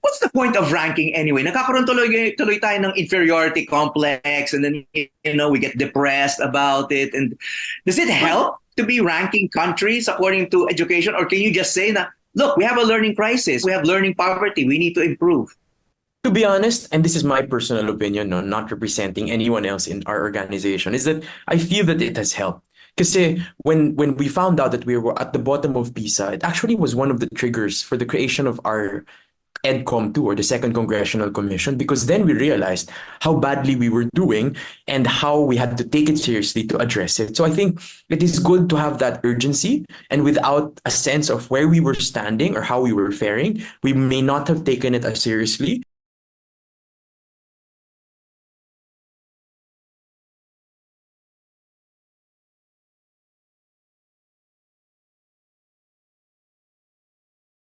what's the point of ranking anyway? Nakakaroon tuloy tayo ng inferiority complex, and then we get depressed about it. And does it help to be ranking countries according to education, or can you just say that, look, we have a learning crisis, we have learning poverty, we need to improve? To be honest, and this is my personal opinion, no, not representing anyone else in our organization, is that I feel that it has helped. Because when we found out that we were at the bottom of PISA, it actually was one of the triggers for the creation of our EDCOM 2, or the Second Congressional Commission, because then we realized how badly we were doing and how we had to take it seriously to address it. So I think it is good to have that urgency, and without a sense of where we were standing or how we were faring, we may not have taken it as seriously.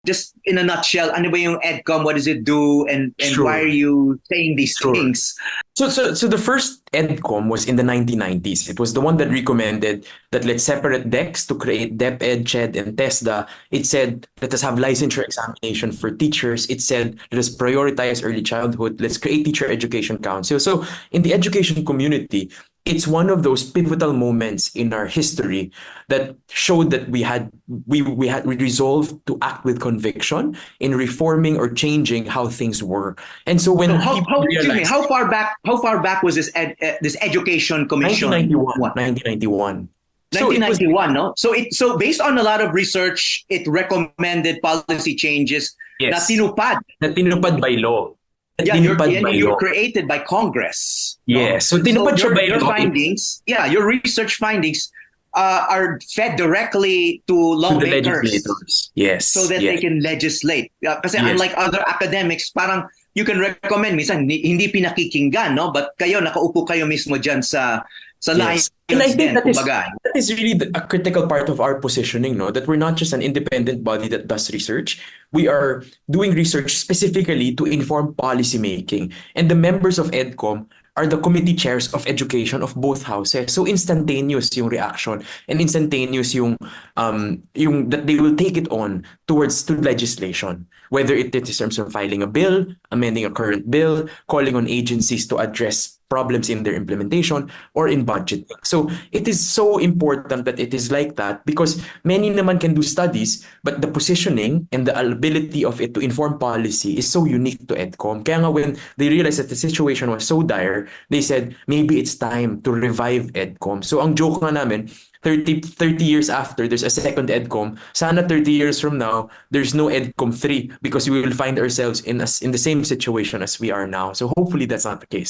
Just in a nutshell, ano ba yung EDCOM? What does it do? And why are Sure. you saying these Sure. things? So the first EDCOM was in the 1990s. It was the one that recommended that let's separate DEX to create DepEd, CHED, and TESDA. It said, let us have licensure examination for teachers. It said, let us prioritize early childhood. Let's create teacher education council. So in the education community, it's one of those pivotal moments in our history that showed that we resolved to act with conviction in reforming or changing how things were. And so when So people excuse me, realized how far back was this education commission? 1991, 1991. So it was 1991, no? So based on a lot of research, it recommended policy changes na yes, tinupad. na tinupad by law. Na Yeah, tinupad by you're law. created by Congress. No? Yes. So So tinupad siya by your law findings, yeah, your research findings are fed directly to to the lawmakers legislators. Yes. so that they Yes. can legislate. Kasi Yes. unlike other academics, parang you can recommend, minsan hindi pinakikinggan, no? But kayo, nakaupo kayo mismo dyan sa Yes. And I Lions think Den, kumbaga. that is really a critical part of our positioning, no? That we're not just an independent body that does research. We are doing research specifically to inform policy making. And the members of EDCOM are the committee chairs of education of both houses. So instantaneous yung reaction, and instantaneous yung that they will take it on towards to legislation. Whether it is in terms of filing a bill, amending a current bill, calling on agencies to address problems in their implementation, or in budgeting. So it is so important that it is like that, because many naman can do studies, but the positioning and the ability of it to inform policy is so unique to EDCOM. Kaya nga when they realized that the situation was so dire, they said, maybe it's time to revive EDCOM. So ang joke nga namin, 30 years after, there's a second EDCOM. Sana 30 years from now, there's no EDCOM 3, because we will find ourselves in the same situation as we are now. So hopefully that's not the case.